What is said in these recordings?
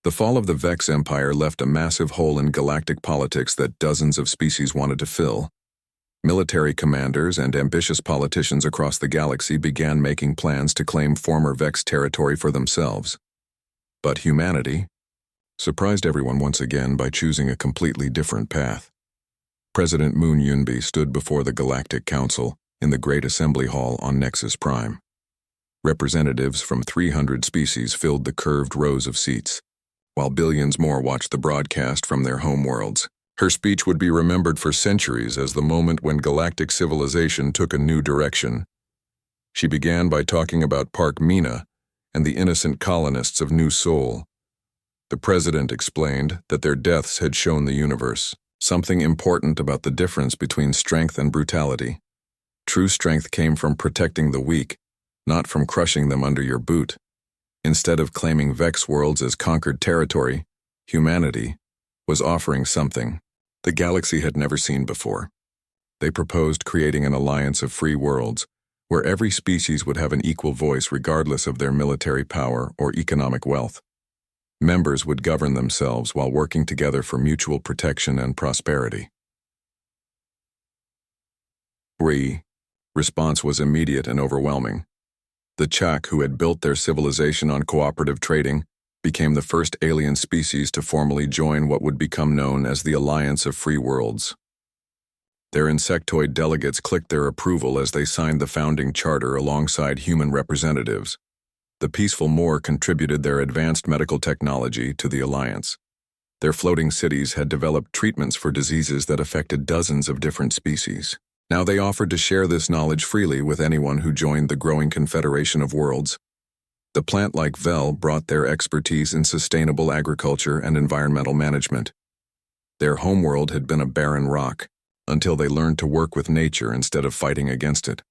The fall of the Vex Empire left a massive hole in galactic politics that dozens of species wanted to fill. Military commanders and ambitious politicians across the galaxy began making plans to claim former Vex territory for themselves. But humanity surprised everyone once again by choosing a completely different path. President Moon Yunbi stood before the Galactic Council in the Great Assembly Hall on Nexus Prime. Representatives from 300 species filled the curved rows of seats, while billions more watched the broadcast from their homeworlds. Her speech would be remembered for centuries as the moment when galactic civilization took a new direction. She began by talking about Park Mina and the innocent colonists of New Sol. The president explained that their deaths had shown the universe something important about the difference between strength and brutality. True strength came from protecting the weak, not from crushing them under your boot. Instead of claiming Vex worlds as conquered territory, humanity was offering something the galaxy had never seen before. They proposed creating an alliance of free worlds, where every species would have an equal voice regardless of their military power or economic wealth. Members would govern themselves while working together for mutual protection and prosperity. Response was immediate and overwhelming. The Chak, who had built their civilization on cooperative trading, became the first alien species to formally join what would become known as the Alliance of Free Worlds. Their insectoid delegates clicked their approval as they signed the founding charter alongside human representatives. The peaceful Moor contributed their advanced medical technology to the Alliance. Their floating cities had developed treatments for diseases that affected dozens of different species. Now they offered to share this knowledge freely with anyone who joined the growing Confederation of Worlds. The plant-like Vel brought their expertise in sustainable agriculture and environmental management. Their homeworld had been a barren rock, until they learned to work with nature instead of fighting against it.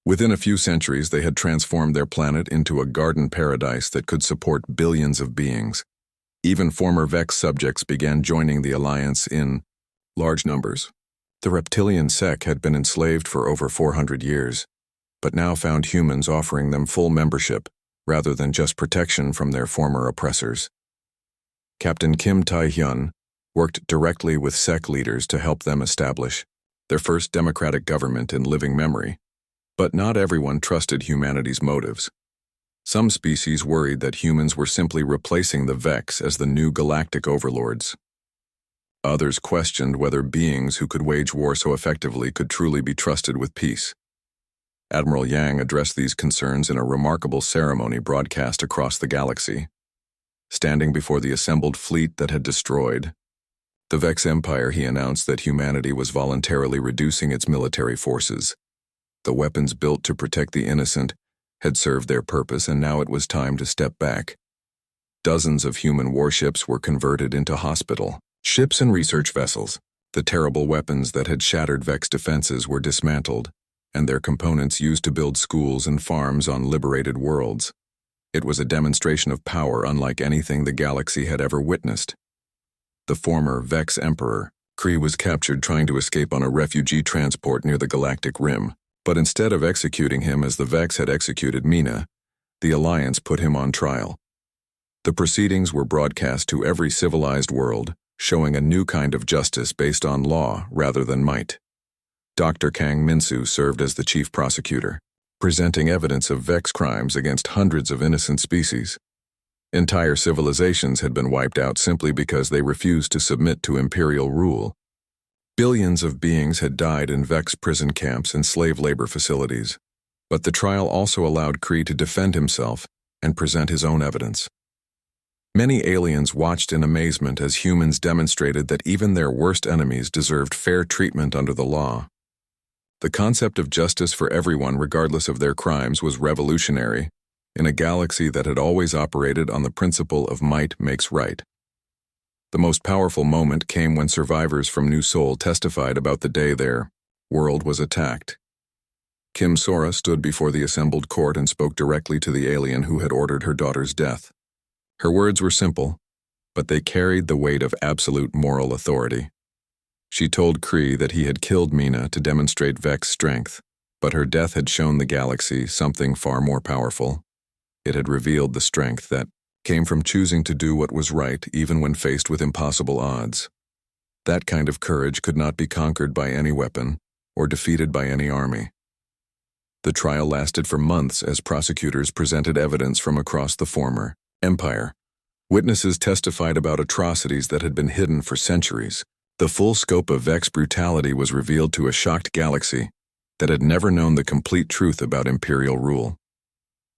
Within a few centuries, they had transformed their planet into a garden paradise that could support billions of beings. Even former Vex subjects began joining the Alliance in large numbers. The reptilian sect had been enslaved for over 400 years, but now found humans offering them full membership, rather than just protection from their former oppressors. Captain Kim Tai-hyun worked directly with sect leaders to help them establish their first democratic government in living memory. But not everyone trusted humanity's motives. Some species worried that humans were simply replacing the Vex as the new galactic overlords. Others questioned whether beings who could wage war so effectively could truly be trusted with peace. Admiral Yang addressed these concerns in a remarkable ceremony broadcast across the galaxy. Standing before the assembled fleet that had destroyed the Vex Empire, he announced that humanity was voluntarily reducing its military forces. The weapons built to protect the innocent had served their purpose, and now it was time to step back. Dozens of human warships were converted into hospital ships and research vessels. The terrible weapons that had shattered Vex defenses were dismantled, and their components used to build schools and farms on liberated worlds. It was a demonstration of power unlike anything the galaxy had ever witnessed. The former Vex Emperor, Kree, was captured trying to escape on a refugee transport near the galactic rim, but instead of executing him as the Vex had executed Mina, the Alliance put him on trial. The proceedings were broadcast to every civilized world, showing a new kind of justice based on law rather than might. Dr. Kang Minsu served as the chief prosecutor, presenting evidence of Vex crimes against hundreds of innocent species. Entire civilizations had been wiped out simply because they refused to submit to imperial rule. Billions of beings had died in Vex prison camps and slave labor facilities, but the trial also allowed Kree to defend himself and present his own evidence. Many aliens watched in amazement as humans demonstrated that even their worst enemies deserved fair treatment under the law. The concept of justice for everyone regardless of their crimes was revolutionary in a galaxy that had always operated on the principle of might makes right. The most powerful moment came when survivors from New Sol testified about the day their world was attacked. Kim Sora stood before the assembled court and spoke directly to the alien who had ordered her daughter's death. Her words were simple, but they carried the weight of absolute moral authority. She told Kree that he had killed Mina to demonstrate Vex strength, but her death had shown the galaxy something far more powerful. It had revealed the strength that came from choosing to do what was right even when faced with impossible odds. That kind of courage could not be conquered by any weapon or defeated by any army. The trial lasted for months as prosecutors presented evidence from across the former empire. Witnesses testified about atrocities that had been hidden for centuries. The full scope of Vex brutality was revealed to a shocked galaxy that had never known the complete truth about imperial rule.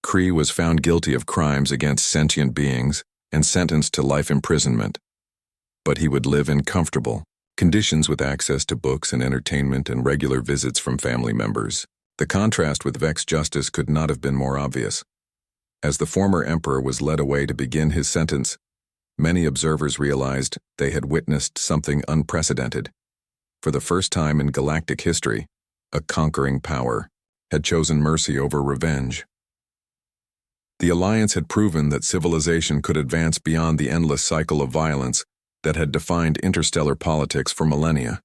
Kree was found guilty of crimes against sentient beings and sentenced to life imprisonment. But he would live in comfortable conditions with access to books and entertainment and regular visits from family members. The contrast with Vex justice could not have been more obvious. As the former emperor was led away to begin his sentence, many observers realized they had witnessed something unprecedented. For the first time in galactic history, a conquering power had chosen mercy over revenge. The Alliance had proven that civilization could advance beyond the endless cycle of violence that had defined interstellar politics for millennia.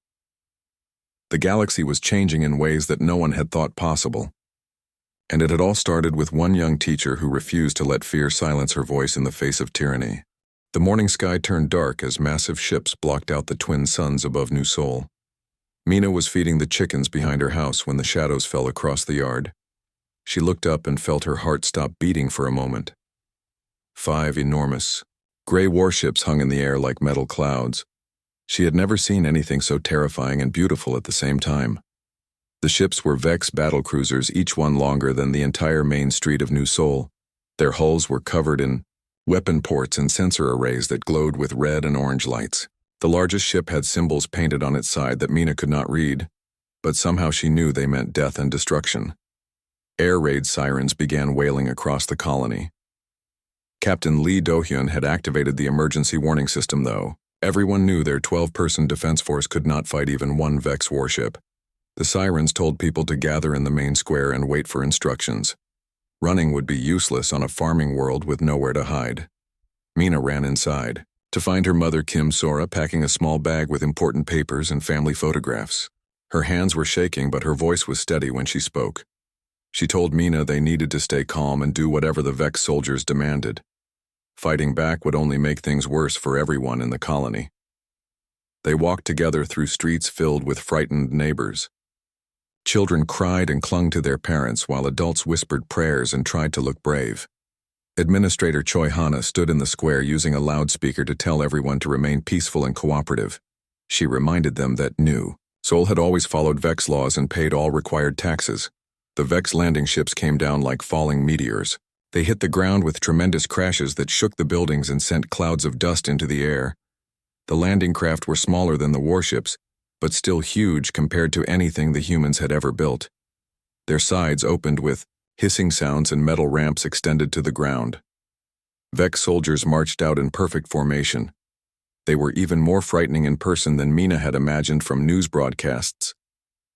The galaxy was changing in ways that no one had thought possible. And it had all started with one young teacher who refused to let fear silence her voice in the face of tyranny. The morning sky turned dark as massive ships blocked out the twin suns above New Sol. Mina was feeding the chickens behind her house when the shadows fell across the yard. She looked up and felt her heart stop beating for a moment. 5 enormous, gray warships hung in the air like metal clouds. She had never seen anything so terrifying and beautiful at the same time. The ships were Vex battlecruisers, each one longer than the entire main street of New Sol. Their hulls were covered in weapon ports and sensor arrays that glowed with red and orange lights. The largest ship had symbols painted on its side that Mina could not read, but somehow she knew they meant death and destruction. Air raid sirens began wailing across the colony. Captain Lee Do-hyun had activated the emergency warning system, though. Everyone knew their 12-person defense force could not fight even one Vex warship. The sirens told people to gather in the main square and wait for instructions. Running would be useless on a farming world with nowhere to hide. Mina ran inside to find her mother Kim Sora packing a small bag with important papers and family photographs. Her hands were shaking, but her voice was steady when she spoke. She told Mina they needed to stay calm and do whatever the Vex soldiers demanded. Fighting back would only make things worse for everyone in the colony. They walked together through streets filled with frightened neighbors. Children cried and clung to their parents while adults whispered prayers and tried to look brave. Administrator Choi Hana stood in the square using a loudspeaker to tell everyone to remain peaceful and cooperative. She reminded them that New Sol had always followed Vex laws and paid all required taxes. The Vex landing ships came down like falling meteors. They hit the ground with tremendous crashes that shook the buildings and sent clouds of dust into the air. The landing craft were smaller than the warships, but still huge compared to anything the humans had ever built. Their sides opened with hissing sounds and metal ramps extended to the ground. Vex soldiers marched out in perfect formation. They were even more frightening in person than Mina had imagined from news broadcasts.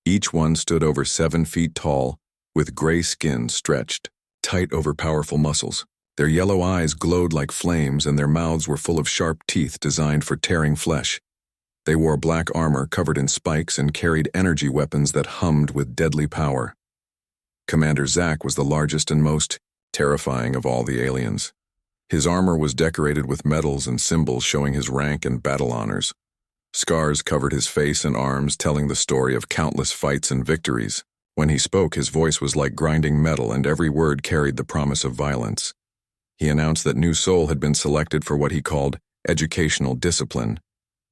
Each one stood over 7 feet tall, with gray skin stretched tight over powerful muscles. Their yellow eyes glowed like flames and their mouths were full of sharp teeth designed for tearing flesh. They wore black armor covered in spikes and carried energy weapons that hummed with deadly power. Commander Zack was the largest and most terrifying of all the aliens. His armor was decorated with medals and symbols showing his rank and battle honors. Scars covered his face and arms, telling the story of countless fights and victories. When he spoke, his voice was like grinding metal, and every word carried the promise of violence. He announced that New Sol had been selected for what he called educational discipline.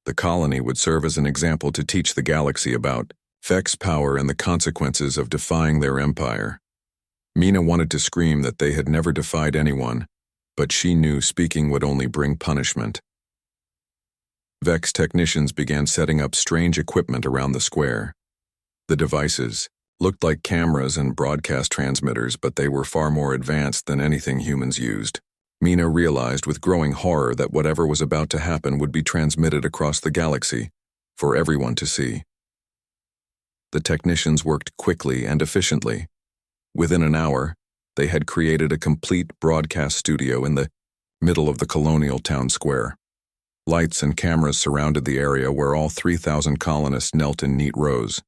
The colony would serve as an example to teach the galaxy about Vex power and the consequences of defying their empire. Mina wanted to scream that they had never defied anyone, but she knew speaking would only bring punishment. Vex technicians began setting up strange equipment around the square. The devices looked like cameras and broadcast transmitters, but they were far more advanced than anything humans used. Mina realized with growing horror that whatever was about to happen would be transmitted across the galaxy for everyone to see. The technicians worked quickly and efficiently. Within an hour, they had created a complete broadcast studio in the middle of the colonial town square. Lights and cameras surrounded the area where all 3,000 colonists knelt in neat rows.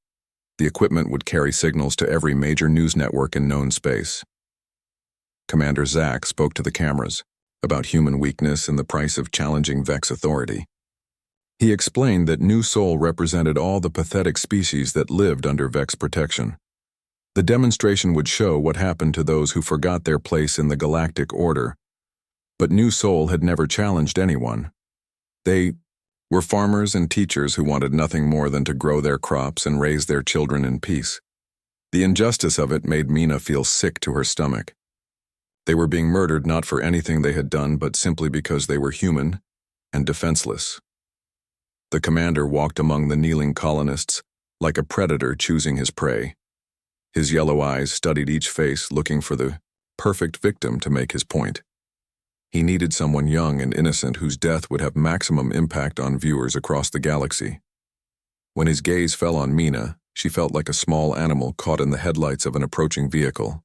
The equipment would carry signals to every major news network in known space. Commander Zack spoke to the cameras. about human weakness and the price of challenging Vex authority. He explained that New Sol represented all the pathetic species that lived under Vex protection. The demonstration would show what happened to those who forgot their place in the galactic order. But New Sol had never challenged anyone. They were farmers and teachers who wanted nothing more than to grow their crops and raise their children in peace. The injustice of it made Mina feel sick to her stomach. They were being murdered not for anything they had done, but simply because they were human and defenseless. The commander walked among the kneeling colonists like a predator choosing his prey. His yellow eyes studied each face, looking for the perfect victim to make his point. He needed someone young and innocent whose death would have maximum impact on viewers across the galaxy. When his gaze fell on Mina, she felt like a small animal caught in the headlights of an approaching vehicle.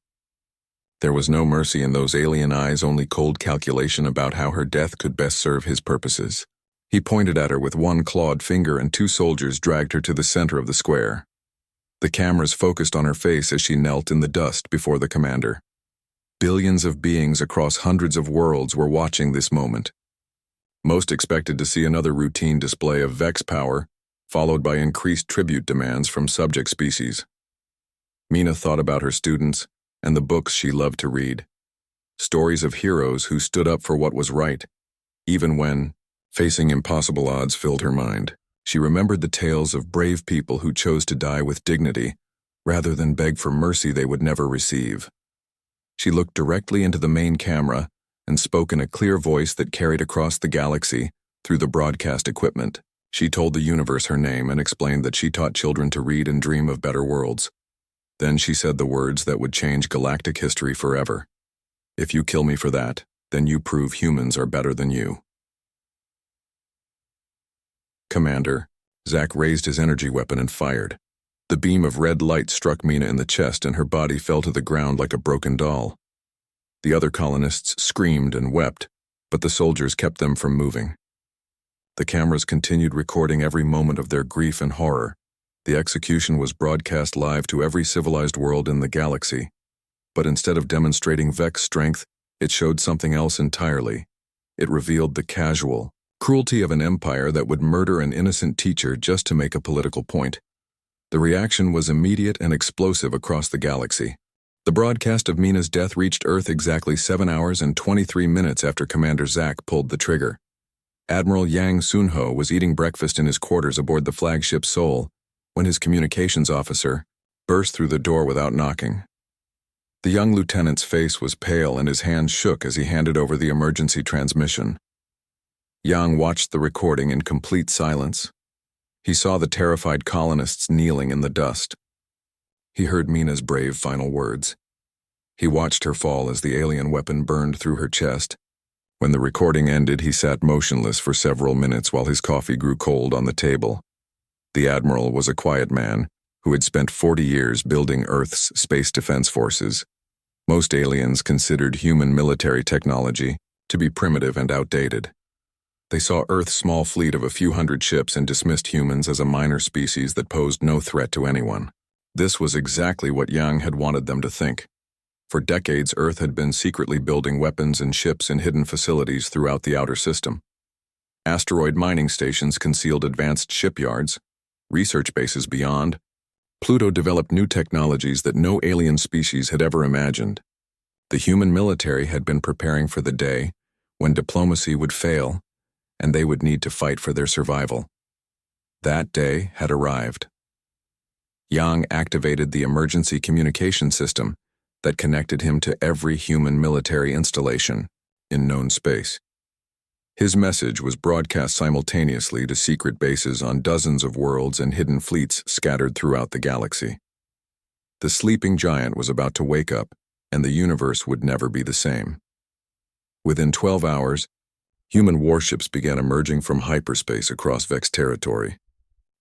There was no mercy in those alien eyes, only cold calculation about how her death could best serve his purposes. He pointed at her with one clawed finger, and 2 soldiers dragged her to the center of the square. The cameras focused on her face as she knelt in the dust before the commander. Billions of beings across hundreds of worlds were watching this moment. Most expected to see another routine display of Vex power, followed by increased tribute demands from subject species. Mina thought about her students and the books she loved to read. Stories of heroes who stood up for what was right, even when facing impossible odds filled her mind. She remembered the tales of brave people who chose to die with dignity, rather than beg for mercy they would never receive. She looked directly into the main camera and spoke in a clear voice that carried across the galaxy through the broadcast equipment. She told the universe her name and explained that she taught children to read and dream of better worlds. Then she said the words that would change galactic history forever. If you kill me for that, then you prove humans are better than you. Commander, Zack raised his energy weapon and fired. The beam of red light struck Mina in the chest, and her body fell to the ground like a broken doll. The other colonists screamed and wept, but the soldiers kept them from moving. The cameras continued recording every moment of their grief and horror. The execution was broadcast live to every civilized world in the galaxy. But instead of demonstrating Vex strength, it showed something else entirely. It revealed the casual cruelty of an empire that would murder an innocent teacher just to make a political point. The reaction was immediate and explosive across the galaxy. The broadcast of Mina's death reached Earth exactly 7 hours and 23 minutes after Commander Zack pulled the trigger. Admiral Yang Sunho was eating breakfast in his quarters aboard the flagship Seoul when his communications officer burst through the door without knocking. The young lieutenant's face was pale and his hands shook as he handed over the emergency transmission. Yang watched the recording in complete silence. He saw the terrified colonists kneeling in the dust. He heard Mina's brave final words. He watched her fall as the alien weapon burned through her chest. When the recording ended, he sat motionless for several minutes while his coffee grew cold on the table. The Admiral was a quiet man who had spent 40 years building Earth's space defense forces. Most aliens considered human military technology to be primitive and outdated. They saw Earth's small fleet of a few hundred ships and dismissed humans as a minor species that posed no threat to anyone. This was exactly what Yang had wanted them to think. For decades, Earth had been secretly building weapons and ships in hidden facilities throughout the outer system. Asteroid mining stations concealed advanced shipyards, research bases beyond. Pluto developed new technologies that no alien species had ever imagined. The human military had been preparing for the day when diplomacy would fail and they would need to fight for their survival. That day had arrived. Yang activated the emergency communication system that connected him to every human military installation in known space. His message was broadcast simultaneously to secret bases on dozens of worlds and hidden fleets scattered throughout the galaxy. The sleeping giant was about to wake up, and the universe would never be the same. Within 12 hours, human warships began emerging from hyperspace across Vex territory.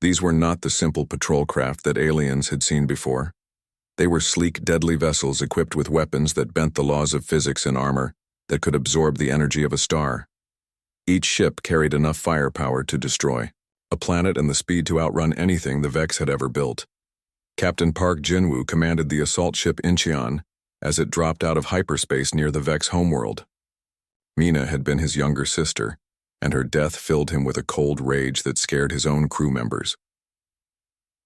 These were not the simple patrol craft that aliens had seen before. They were sleek, deadly vessels equipped with weapons that bent the laws of physics and armor that could absorb the energy of a star. Each ship carried enough firepower to destroy a planet and the speed to outrun anything the Vex had ever built. Captain Park Jinwoo commanded the assault ship Incheon as it dropped out of hyperspace near the Vex homeworld. Mina had been his younger sister, and her death filled him with a cold rage that scared his own crew members.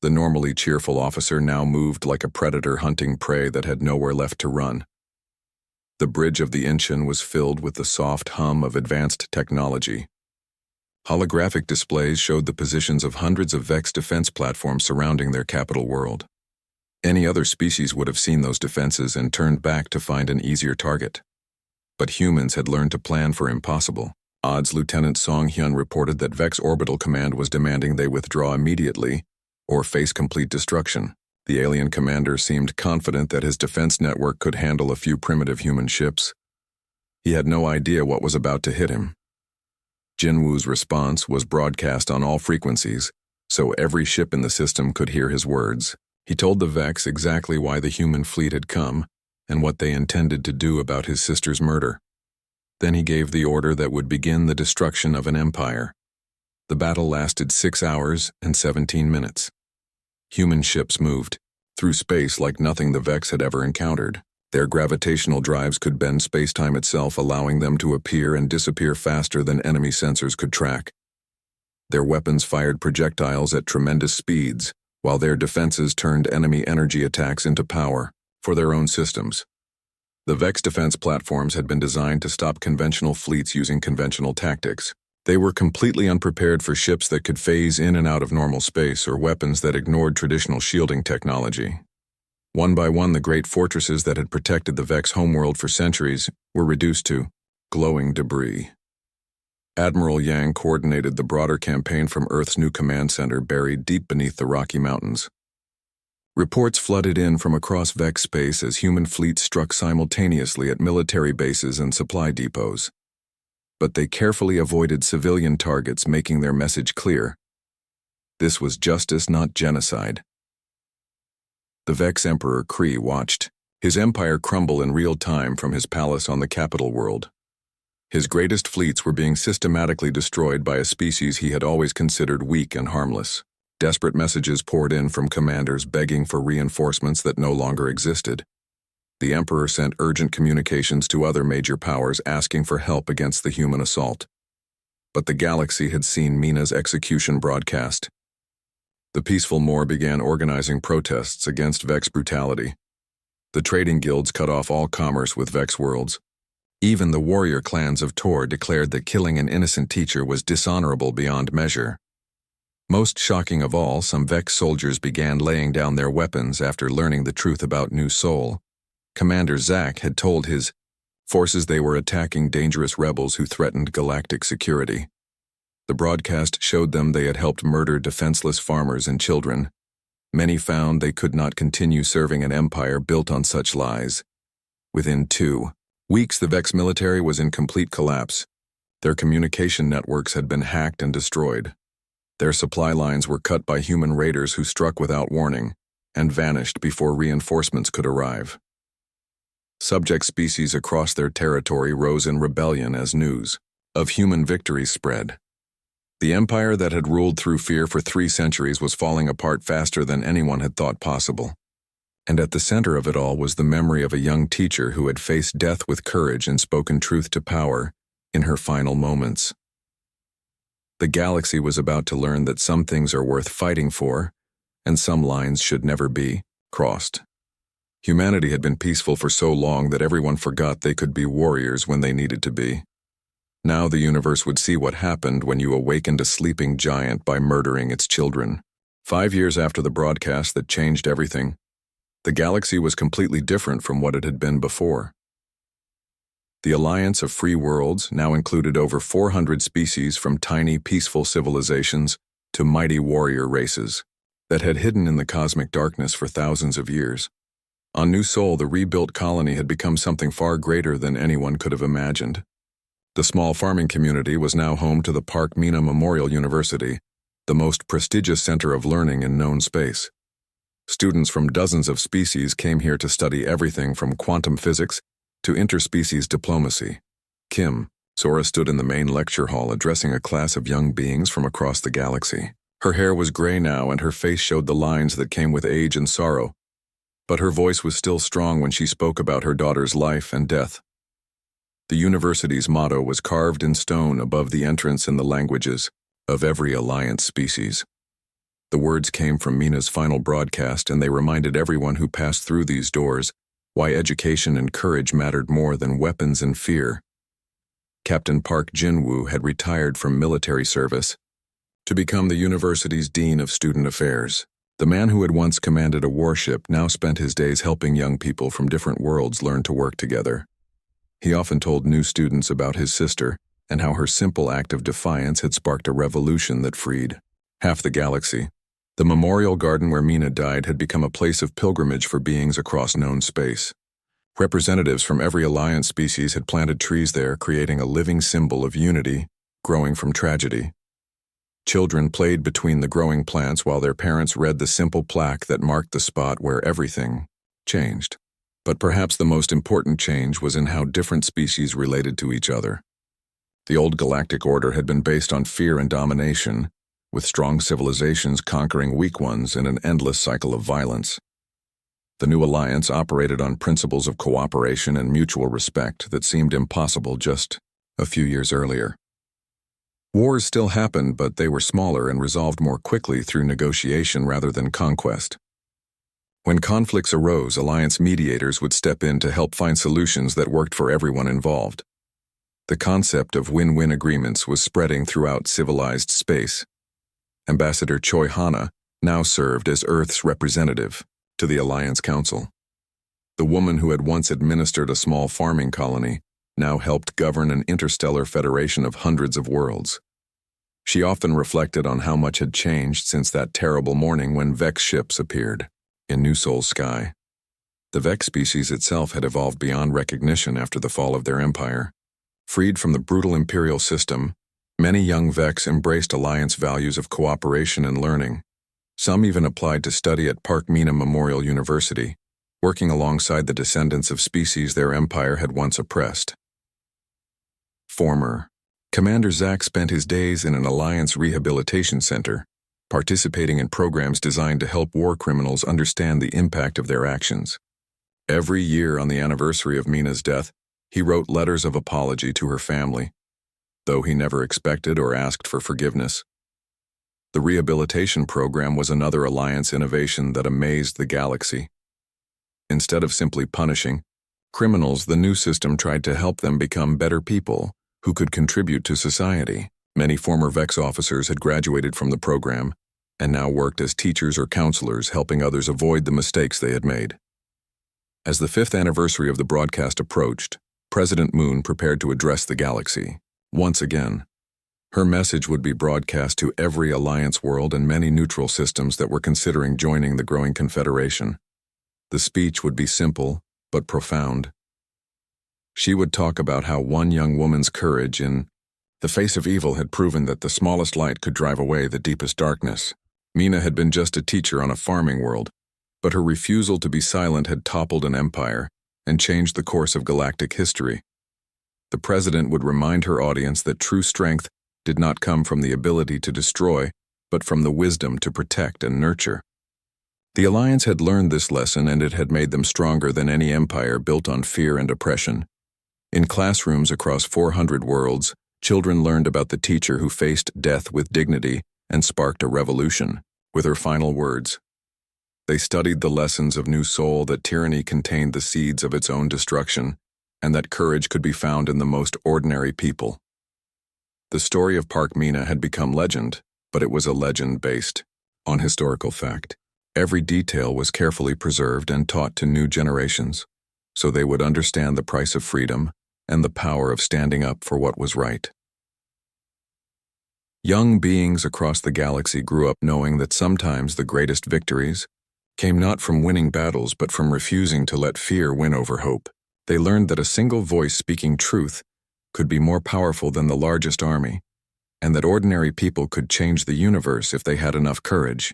The normally cheerful officer now moved like a predator hunting prey that had nowhere left to run. The bridge of the Inchin was filled with the soft hum of advanced technology. Holographic displays showed the positions of hundreds of Vex defense platforms surrounding their capital world. Any other species would have seen those defenses and turned back to find an easier target. But humans had learned to plan for impossible. Odds Lieutenant Song Hyun reported that Vex Orbital Command was demanding they withdraw immediately or face complete destruction. The alien commander seemed confident that his defense network could handle a few primitive human ships. He had no idea what was about to hit him. Jinwoo's response was broadcast on all frequencies, so every ship in the system could hear his words. He told the Vex exactly why the human fleet had come and what they intended to do about his sister's murder. Then he gave the order that would begin the destruction of an empire. The battle lasted 6 hours and 17 minutes. Human ships moved through space like nothing the Vex had ever encountered. Their gravitational drives could bend space-time itself, allowing them to appear and disappear faster than enemy sensors could track. Their weapons fired projectiles at tremendous speeds, while their defenses turned enemy energy attacks into power for their own systems. The Vex defense platforms had been designed to stop conventional fleets using conventional tactics. They were completely unprepared for ships that could phase in and out of normal space or weapons that ignored traditional shielding technology. One by one, the great fortresses that had protected the Vex homeworld for centuries were reduced to glowing debris. Admiral Yang coordinated the broader campaign from Earth's new command center buried deep beneath the Rocky Mountains. Reports flooded in from across Vex space as human fleets struck simultaneously at military bases and supply depots. But they carefully avoided civilian targets, making their message clear. This was justice, not genocide. The Vex Emperor Kree watched his empire crumble in real time from his palace on the capital world. His greatest fleets were being systematically destroyed by a species he had always considered weak and harmless. Desperate messages poured in from commanders begging for reinforcements that no longer existed. The Emperor sent urgent communications to other major powers asking for help against the human assault. But the galaxy had seen Mina's execution broadcast. The peaceful Moor began organizing protests against Vex brutality. The trading guilds cut off all commerce with Vex worlds. Even the warrior clans of Tor declared that killing an innocent teacher was dishonorable beyond measure. Most shocking of all, some Vex soldiers began laying down their weapons after learning the truth about New Sol. Commander Zack had told his forces they were attacking dangerous rebels who threatened galactic security. The broadcast showed them they had helped murder defenseless farmers and children. Many found they could not continue serving an empire built on such lies. Within 2 weeks, the Vex military was in complete collapse. Their communication networks had been hacked and destroyed. Their supply lines were cut by human raiders who struck without warning and vanished before reinforcements could arrive. Subject species across their territory rose in rebellion as news of human victories spread. The empire that had ruled through fear for 3 centuries was falling apart faster than anyone had thought possible. And at the center of it all was the memory of a young teacher who had faced death with courage and spoken truth to power in her final moments. The galaxy was about to learn that some things are worth fighting for, and some lines should never be crossed. Humanity had been peaceful for so long that everyone forgot they could be warriors when they needed to be. Now the universe would see what happened when you awakened a sleeping giant by murdering its children. 5 years after the broadcast that changed everything, the galaxy was completely different from what it had been before. The Alliance of Free Worlds now included over 400 species from tiny, peaceful civilizations to mighty warrior races that had hidden in the cosmic darkness for thousands of years. On New Sol, the rebuilt colony had become something far greater than anyone could have imagined. The small farming community was now home to the Park Mina Memorial University, the most prestigious center of learning in known space. Students from dozens of species came here to study everything from quantum physics to interspecies diplomacy. Kim, Sora stood in the main lecture hall addressing a class of young beings from across the galaxy. Her hair was gray now and her face showed the lines that came with age and sorrow, but her voice was still strong when she spoke about her daughter's life and death. The university's motto was carved in stone above the entrance in the languages of every Alliance species. The words came from Mina's final broadcast, and they reminded everyone who passed through these doors why education and courage mattered more than weapons and fear. Captain Park Jin-woo had retired from military service to become the university's Dean of Student Affairs. The man who had once commanded a warship now spent his days helping young people from different worlds learn to work together. He often told new students about his sister and how her simple act of defiance had sparked a revolution that freed half the galaxy. The memorial garden where Mina died had become a place of pilgrimage for beings across known space. Representatives from every Alliance species had planted trees there, creating a living symbol of unity growing from tragedy. Children played between the growing plants while their parents read the simple plaque that marked the spot where everything changed. But perhaps the most important change was in how different species related to each other. The old galactic order had been based on fear and domination, with strong civilizations conquering weak ones in an endless cycle of violence. The new alliance operated on principles of cooperation and mutual respect that seemed impossible just a few years earlier. Wars still happened, but they were smaller and resolved more quickly through negotiation rather than conquest. When conflicts arose, alliance mediators would step in to help find solutions that worked for everyone involved. The concept of win-win agreements was spreading throughout civilized space. Ambassador Choi Hana now served as Earth's representative to the Alliance Council. The woman who had once administered a small farming colony now helped govern an interstellar federation of hundreds of worlds. She often reflected on how much had changed since that terrible morning when Vex ships appeared in New Sol's sky. The Vex species itself had evolved beyond recognition after the fall of their empire. Freed from the brutal imperial system, many young Vex embraced Alliance values of cooperation and learning. Some even applied to study at Park Mina Memorial University, working alongside the descendants of species their empire had once oppressed. Former Commander Zack spent his days in an Alliance rehabilitation center, participating in programs designed to help war criminals understand the impact of their actions. Every year on the anniversary of Mina's death, he wrote letters of apology to her family, though he never expected or asked for forgiveness. The rehabilitation program was another Alliance innovation that amazed the galaxy. Instead of simply punishing criminals, the new system tried to help them become better people who could contribute to society. Many former Vex officers had graduated from the program and now worked as teachers or counselors, helping others avoid the mistakes they had made. As the 5th anniversary of the broadcast approached, President Moon prepared to address the galaxy. Once again, her message would be broadcast to every Alliance world and many neutral systems that were considering joining the growing confederation. The speech would be simple, but profound. She would talk about how one young woman's courage in the face of evil had proven that the smallest light could drive away the deepest darkness. Mina had been just a teacher on a farming world, but her refusal to be silent had toppled an empire and changed the course of galactic history. The president would remind her audience that true strength did not come from the ability to destroy, but from the wisdom to protect and nurture. The Alliance had learned this lesson, and it had made them stronger than any empire built on fear and oppression. In classrooms across 400 worlds, children learned about the teacher who faced death with dignity and sparked a revolution. With her final words, they studied the lessons of New Sol, that tyranny contained the seeds of its own destruction, and that courage could be found in the most ordinary people. The story of Park Mina had become legend, but it was a legend based on historical fact. Every detail was carefully preserved and taught to new generations, so they would understand the price of freedom and the power of standing up for what was right. Young beings across the galaxy grew up knowing that sometimes the greatest victories came not from winning battles but from refusing to let fear win over hope. They learned that a single voice speaking truth could be more powerful than the largest army, and that ordinary people could change the universe if they had enough courage.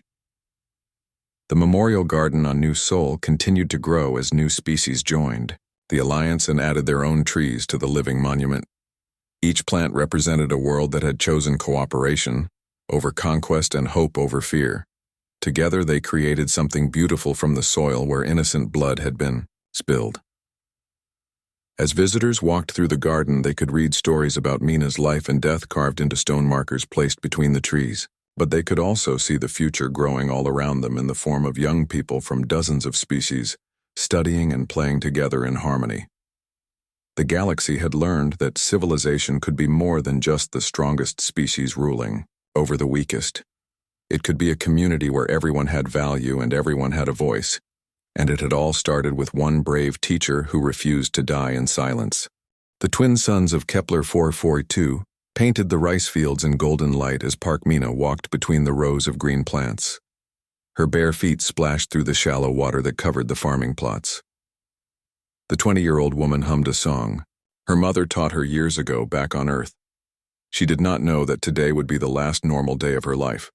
The memorial garden on New Sol continued to grow as new species joined the Alliance and added their own trees to the living monument. Each plant represented a world that had chosen cooperation over conquest and hope over fear. Together they created something beautiful from the soil where innocent blood had been spilled. As visitors walked through the garden, they could read stories about Mina's life and death carved into stone markers placed between the trees. But they could also see the future growing all around them in the form of young people from dozens of species, studying and playing together in harmony. The galaxy had learned that civilization could be more than just the strongest species ruling over the weakest. It could be a community where everyone had value and everyone had a voice. And it had all started with one brave teacher who refused to die in silence. The twin sons of Kepler 442 painted the rice fields in golden light as Park Mina walked between the rows of green plants. Her bare feet splashed through the shallow water that covered the farming plots. The 20-year-old woman hummed a song. Her mother taught her years ago back on Earth. She did not know that today would be the last normal day of her life.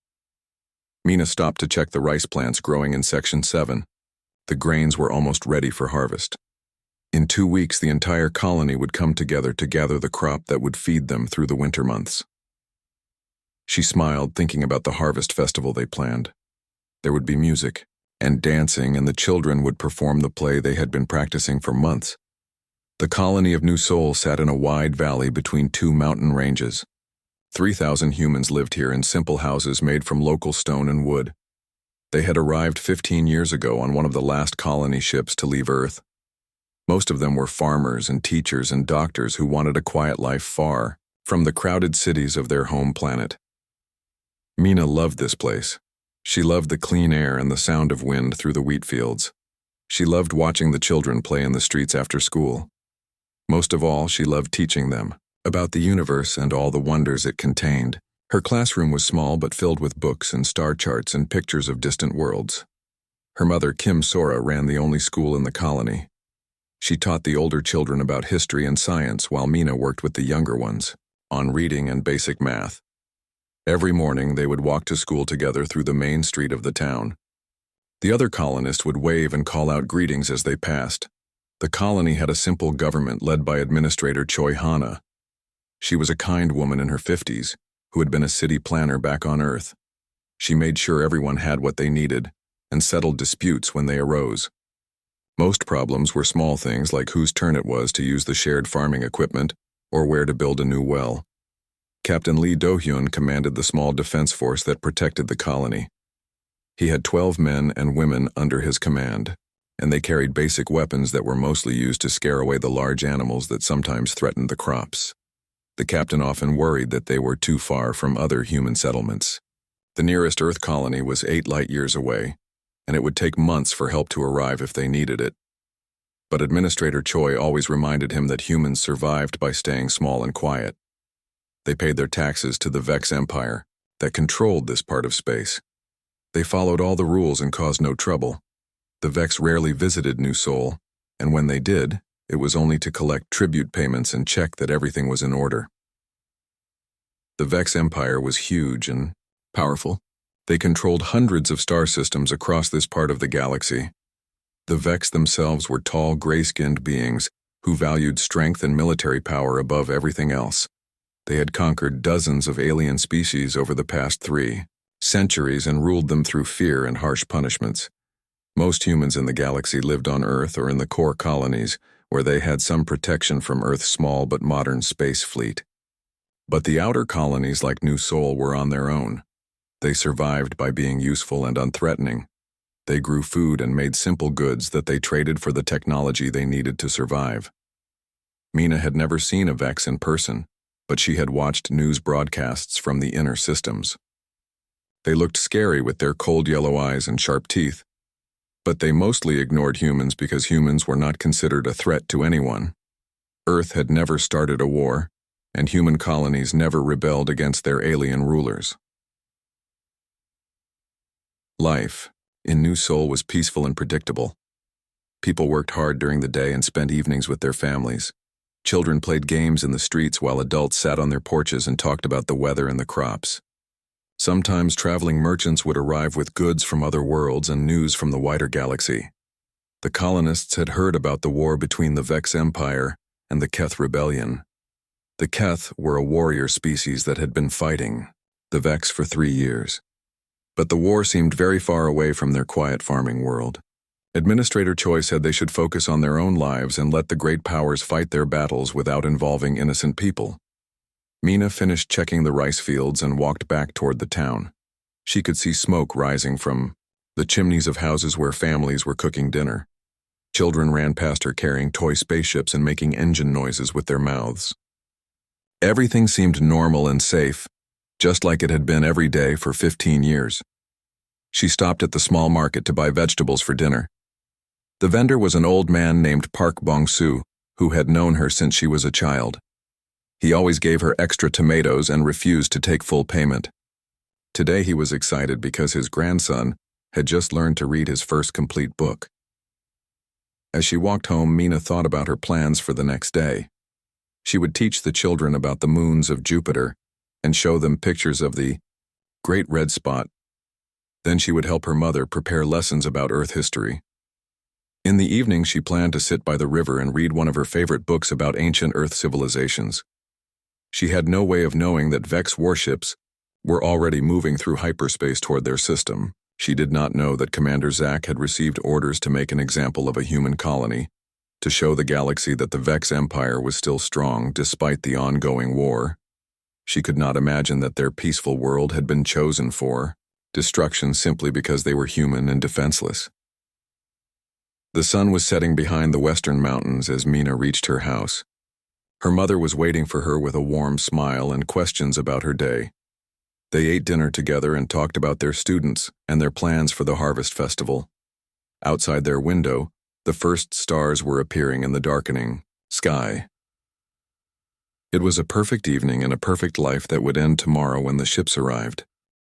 Mina stopped to check the rice plants growing in Section 7. The grains were almost ready for harvest. In 2 weeks, the entire colony would come together to gather the crop that would feed them through the winter months. She smiled, thinking about the harvest festival they planned. There would be music and dancing, and the children would perform the play they had been practicing for months. The colony of New Sol sat in a wide valley between two mountain ranges. 3,000 humans lived here in simple houses made from local stone and wood. They had arrived 15 years ago on one of the last colony ships to leave Earth. Most of them were farmers and teachers and doctors who wanted a quiet life far from the crowded cities of their home planet. Mina loved this place. She loved the clean air and the sound of wind through the wheat fields. She loved watching the children play in the streets after school. Most of all, she loved teaching them about the universe and all the wonders it contained. Her classroom was small but filled with books and star charts and pictures of distant worlds. Her mother, Kim Sora, ran the only school in the colony. She taught the older children about history and science while Mina worked with the younger ones on reading and basic math. Every morning they would walk to school together through the main street of the town. The other colonists would wave and call out greetings as they passed. The colony had a simple government led by Administrator Choi Hana. She was a kind woman in her 50s, who had been a city planner back on Earth. She made sure everyone had what they needed and settled disputes when they arose. Most problems were small things like whose turn it was to use the shared farming equipment or where to build a new well. Captain Lee Do-hyun commanded the small defense force that protected the colony. He had 12 men and women under his command, and they carried basic weapons that were mostly used to scare away the large animals that sometimes threatened the crops. The captain often worried that they were too far from other human settlements. The nearest Earth colony was 8 light-years away, and it would take months for help to arrive if they needed it. But Administrator Choi always reminded him that humans survived by staying small and quiet. They paid their taxes to the Vex Empire that controlled this part of space. They followed all the rules and caused no trouble. The Vex rarely visited New Sol, and when they did, it was only to collect tribute payments and check that everything was in order. The Vex Empire was huge and powerful. They controlled hundreds of star systems across this part of the galaxy. The Vex themselves were tall, gray-skinned beings who valued strength and military power above everything else. They had conquered dozens of alien species over the past 3 centuries and ruled them through fear and harsh punishments. Most humans in the galaxy lived on Earth or in the core colonies, where they had some protection from Earth's small but modern space fleet. But the outer colonies like New Sol were on their own. They survived by being useful and unthreatening. They grew food and made simple goods that they traded for the technology they needed to survive. Mina had never seen a Vex in person, but she had watched news broadcasts from the inner systems. They looked scary with their cold yellow eyes and sharp teeth, but they mostly ignored humans because humans were not considered a threat to anyone. Earth had never started a war, and human colonies never rebelled against their alien rulers. Life in New Sol was peaceful and predictable. People worked hard during the day and spent evenings with their families. Children played games in the streets while adults sat on their porches and talked about the weather and the crops. Sometimes traveling merchants would arrive with goods from other worlds and news from the wider galaxy. The colonists had heard about the war between the Vex Empire and the Keth Rebellion. The Keth were a warrior species that had been fighting the Vex for 3 years. But the war seemed very far away from their quiet farming world. Administrator Choi said they should focus on their own lives and let the great powers fight their battles without involving innocent people. Mina finished checking the rice fields and walked back toward the town. She could see smoke rising from the chimneys of houses where families were cooking dinner. Children ran past her carrying toy spaceships and making engine noises with their mouths. Everything seemed normal and safe, just like it had been every day for 15 years. She stopped at the small market to buy vegetables for dinner. The vendor was an old man named Park Bong-soo, who had known her since she was a child. He always gave her extra tomatoes and refused to take full payment. Today he was excited because his grandson had just learned to read his first complete book. As she walked home, Mina thought about her plans for the next day. She would teach the children about the moons of Jupiter and show them pictures of the Great Red Spot. Then she would help her mother prepare lessons about Earth history. In the evening, she planned to sit by the river and read one of her favorite books about ancient Earth civilizations. She had no way of knowing that Vex warships were already moving through hyperspace toward their system. She did not know that Commander Zack had received orders to make an example of a human colony, to show the galaxy that the Vex Empire was still strong despite the ongoing war. She could not imagine that their peaceful world had been chosen for destruction simply because they were human and defenseless. The sun was setting behind the western mountains as Mina reached her house. Her mother was waiting for her with a warm smile and questions about her day. They ate dinner together and talked about their students and their plans for the harvest festival. Outside their window, the first stars were appearing in the darkening sky. It was a perfect evening and a perfect life that would end tomorrow when the ships arrived.